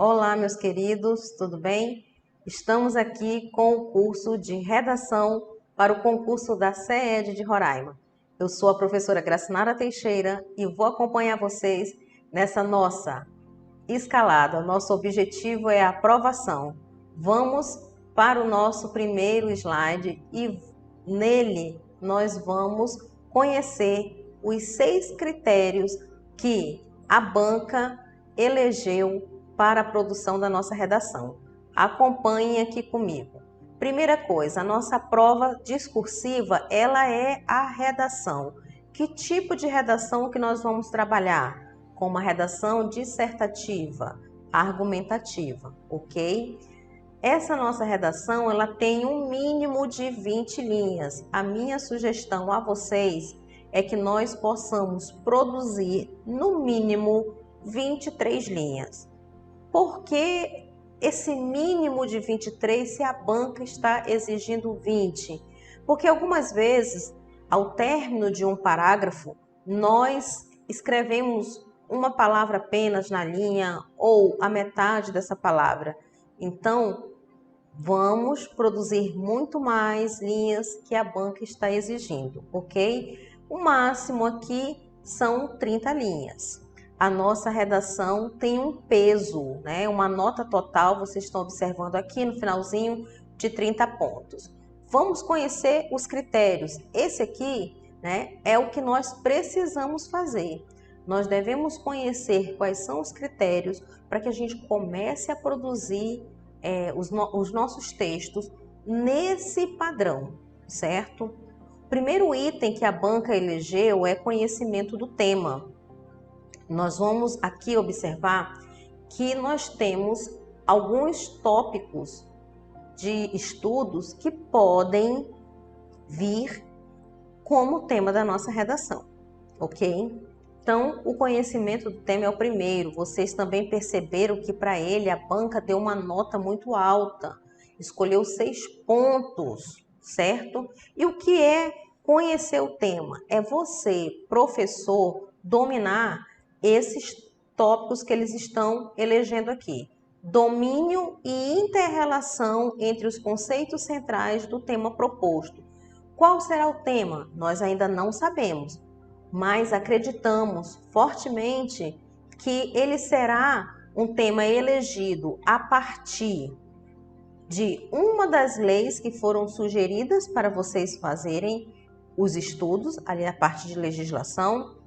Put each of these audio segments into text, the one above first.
Olá, meus queridos, tudo bem? Estamos aqui com o curso de redação para o concurso da CEED de Roraima. Eu sou a professora Gracinara Teixeira e vou acompanhar vocês nessa nossa escalada. Nosso objetivo é a aprovação. Vamos para o nosso primeiro slide e nele nós vamos conhecer os 6 critérios que a banca elegeu para a produção da nossa redação. Acompanhem aqui comigo. Primeira coisa, a nossa prova discursiva, ela é a redação. Que tipo de redação que nós vamos trabalhar? Com uma redação dissertativa, argumentativa, ok? Essa nossa redação, ela tem um mínimo de 20 linhas. A minha sugestão a vocês é que nós possamos produzir, no mínimo, 23 linhas. Por que esse mínimo de 23 se a banca está exigindo 20? Porque algumas vezes, ao término de um parágrafo, nós escrevemos uma palavra apenas na linha ou a metade dessa palavra. Então, vamos produzir muito mais linhas que a banca está exigindo, ok? O máximo aqui são 30 linhas. A nossa redação tem um peso, né? Uma nota total, vocês estão observando aqui no finalzinho, de 30 pontos. Vamos conhecer os critérios. Esse aqui, né, é o que nós precisamos fazer. Nós devemos conhecer quais são os critérios para que a gente comece a produzir os nossos textos nesse padrão, certo? O primeiro item que a banca elegeu é conhecimento do tema. Nós vamos aqui observar que nós temos alguns tópicos de estudos que podem vir como tema da nossa redação, ok? Então, o conhecimento do tema é o primeiro. Vocês também perceberam que para ele a banca deu uma nota muito alta, escolheu 6 pontos, certo? E o que é conhecer o tema? É você, professor, dominar esses tópicos que eles estão elegendo aqui. Domínio e inter-relação entre os conceitos centrais do tema proposto. Qual será o tema? Nós ainda não sabemos, mas acreditamos fortemente que ele será um tema elegido a partir de uma das leis que foram sugeridas para vocês fazerem os estudos, ali na parte de legislação,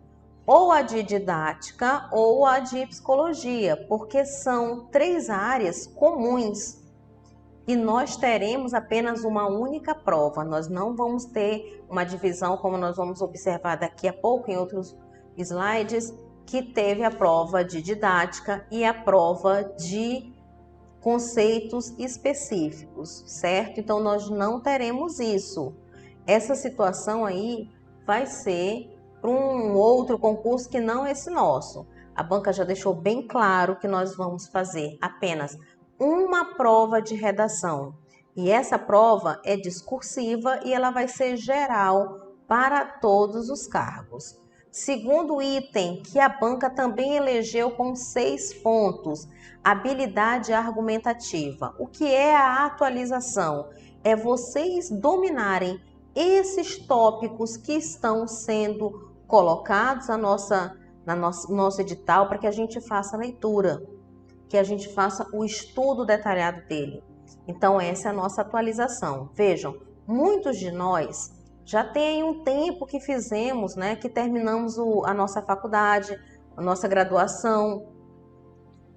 ou a de didática ou a de psicologia, porque são 3 áreas comuns e nós teremos apenas uma única prova. Nós não vamos ter uma divisão, como nós vamos observar daqui a pouco em outros slides, que teve a prova de didática e a prova de conceitos específicos, certo? Então nós não teremos isso. Essa situação aí vai ser para um outro concurso que não é esse nosso. A banca já deixou bem claro que nós vamos fazer apenas uma prova de redação. E essa prova é discursiva e ela vai ser geral para todos os cargos. Segundo item que a banca também elegeu com 6 pontos, habilidade argumentativa. O que é a atualização? É vocês dominarem esses tópicos que estão sendo colocados no nosso edital para que a gente faça a leitura, que a gente faça o estudo detalhado dele. Então essa é a nossa atualização. Vejam, muitos de nós já tem um tempo que fizemos, né, que terminamos a nossa faculdade, a nossa graduação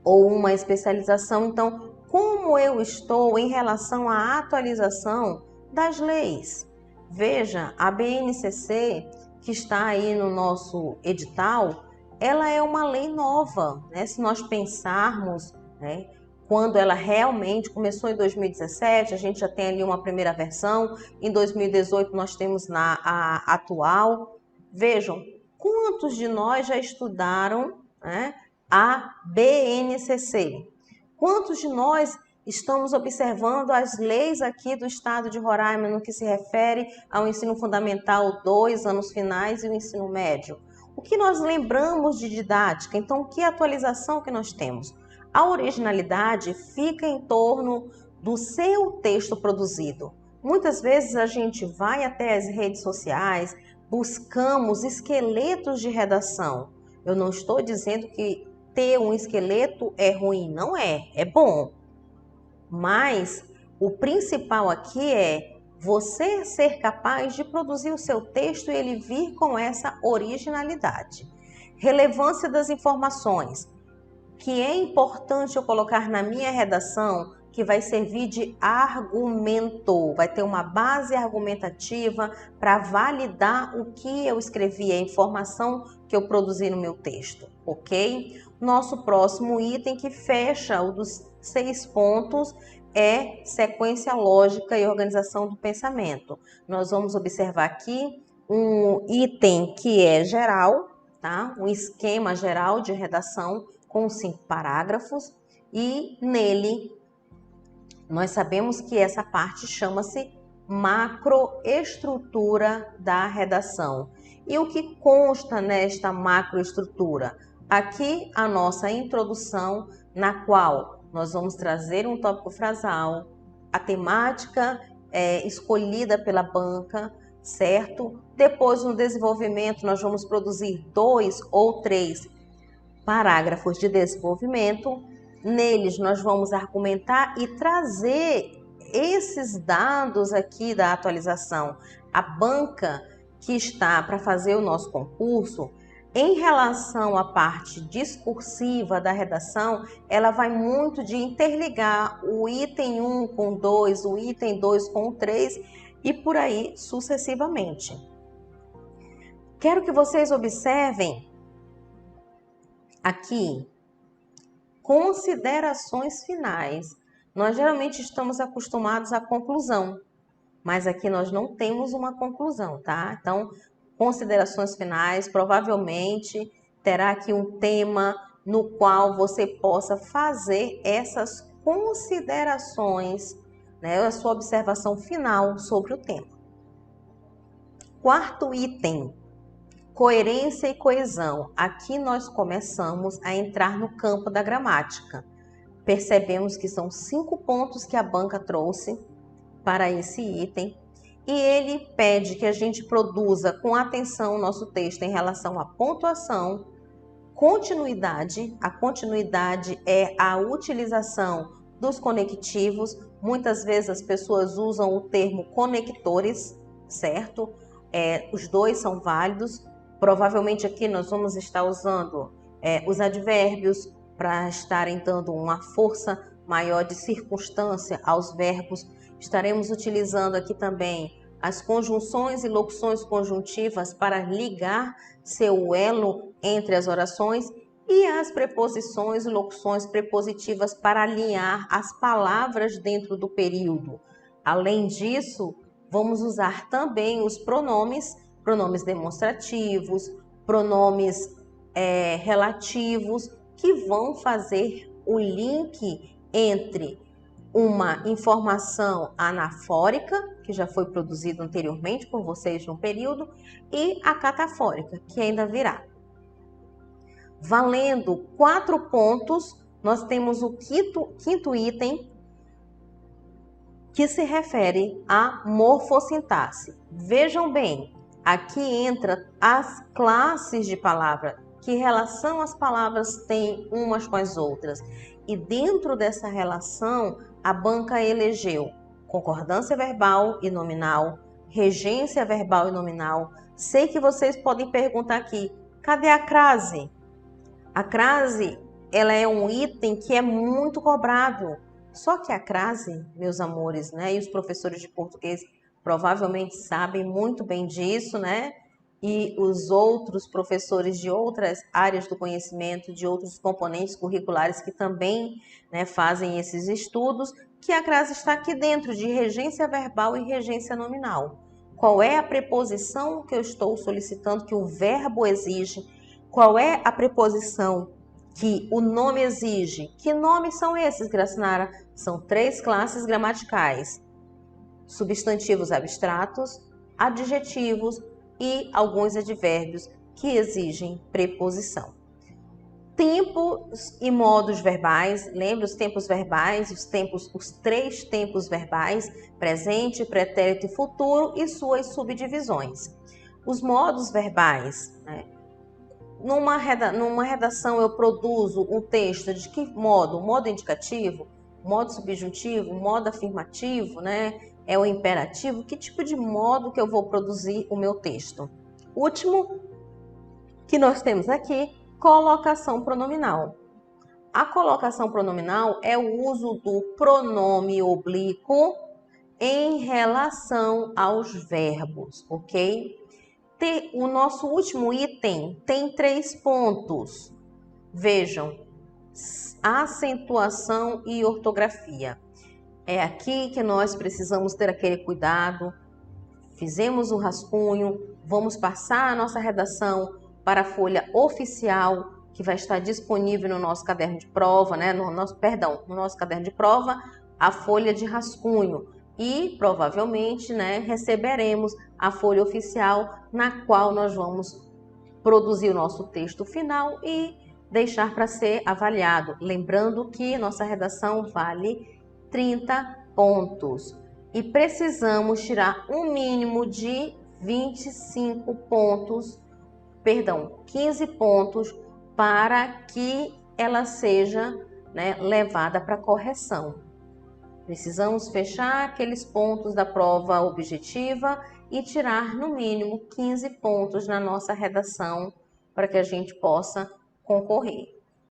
ou uma especialização. Então, como eu estou em relação à atualização das leis? Veja, a BNCC, que está aí no nosso edital, ela é uma lei nova, né? Se nós pensarmos, né, quando ela realmente começou em 2017, a gente já tem ali uma primeira versão, em 2018 nós temos a atual. Vejam, quantos de nós já estudaram, né, a BNCC? Quantos de nós estamos observando as leis aqui do estado de Roraima no que se refere ao ensino fundamental 2, anos finais e o ensino médio? O que nós lembramos de didática? Então, que atualização que nós temos? A originalidade fica em torno do seu texto produzido. Muitas vezes a gente vai até as redes sociais, buscamos esqueletos de redação. Eu não estou dizendo que ter um esqueleto é ruim, não é, é bom. Mas o principal aqui é você ser capaz de produzir o seu texto e ele vir com essa originalidade. Relevância das informações, que é importante eu colocar na minha redação, que vai servir de argumento, vai ter uma base argumentativa para validar o que eu escrevi, a informação que eu produzi no meu texto, ok? Nosso próximo item que fecha o dos 6 pontos é sequência lógica e organização do pensamento. Nós vamos observar aqui um item que é geral, tá? Um esquema geral de redação com 5 parágrafos e nele nós sabemos que essa parte chama-se macroestrutura da redação. E o que consta nesta macroestrutura? Aqui a nossa introdução, na qual nós vamos trazer um tópico frasal, a temática escolhida pela banca, certo? Depois, no desenvolvimento, nós vamos produzir 2 ou 3 parágrafos de desenvolvimento. Neles nós vamos argumentar e trazer esses dados aqui da atualização. A banca que está para fazer o nosso concurso, em relação à parte discursiva da redação, ela vai muito de interligar o item 1 com 2, o item 2 com o 3 e por aí sucessivamente. Quero que vocês observem aqui considerações finais. Nós geralmente estamos acostumados à conclusão, mas aqui nós não temos uma conclusão, tá? Então, considerações finais, provavelmente terá aqui um tema no qual você possa fazer essas considerações, né? A sua observação final sobre o tema. Quarto item. Coerência e coesão. Aqui nós começamos a entrar no campo da gramática. Percebemos que são 5 pontos que a banca trouxe para esse item e ele pede que a gente produza com atenção o nosso texto em relação à pontuação, continuidade. A continuidade é a utilização dos conectivos. Muitas vezes as pessoas usam o termo conectores, certo? Os dois são válidos. Provavelmente aqui nós vamos estar usando os advérbios para estarem dando uma força maior de circunstância aos verbos. Estaremos utilizando aqui também as conjunções e locuções conjuntivas para ligar seu elo entre as orações e as preposições e locuções prepositivas para alinhar as palavras dentro do período. Além disso, vamos usar também os pronomes demonstrativos, pronomes relativos, que vão fazer o link entre uma informação anafórica, que já foi produzida anteriormente por vocês no período, e a catafórica, que ainda virá. Valendo 4 pontos, nós temos o quinto item, que se refere à morfossintaxe. Vejam bem, aqui entra as classes de palavra, que relação as palavras têm umas com as outras. E dentro dessa relação, a banca elegeu concordância verbal e nominal, regência verbal e nominal. Sei que vocês podem perguntar aqui, cadê a crase? A crase, ela é um item que é muito cobrável. Só que a crase, meus amores, né, e os professores de português provavelmente sabem muito bem disso, né? E os outros professores de outras áreas do conhecimento, de outros componentes curriculares que também, né, fazem esses estudos, que a crase está aqui dentro de regência verbal e regência nominal. Qual é a preposição que eu estou solicitando, que o verbo exige? Qual é a preposição que o nome exige? Que nomes são esses, Gracinara? São 3 classes gramaticais: substantivos abstratos, adjetivos e alguns advérbios que exigem preposição. Tempos e modos verbais, lembra os tempos verbais, os 3 tempos verbais, presente, pretérito e futuro e suas subdivisões. Os modos verbais, né? Numa redação eu produzo um texto de que modo? Modo indicativo, modo subjuntivo, modo afirmativo, né? É o imperativo, que tipo de modo que eu vou produzir o meu texto? Último que nós temos aqui, colocação pronominal. A colocação pronominal é o uso do pronome oblíquo em relação aos verbos, ok? O nosso último item tem 3 pontos. Vejam, acentuação e ortografia. É aqui que nós precisamos ter aquele cuidado. Fizemos o rascunho, vamos passar a nossa redação para a folha oficial, que vai estar disponível no nosso caderno de prova, né? No nosso caderno de prova, a folha de rascunho. E provavelmente, né, receberemos a folha oficial na qual nós vamos produzir o nosso texto final e deixar para ser avaliado. Lembrando que nossa redação vale 30 pontos. E precisamos tirar um mínimo de 25 pontos, 15 pontos, para que ela seja, né, levada para correção. Precisamos fechar aqueles pontos da prova objetiva e tirar no mínimo 15 pontos na nossa redação para que a gente possa concorrer.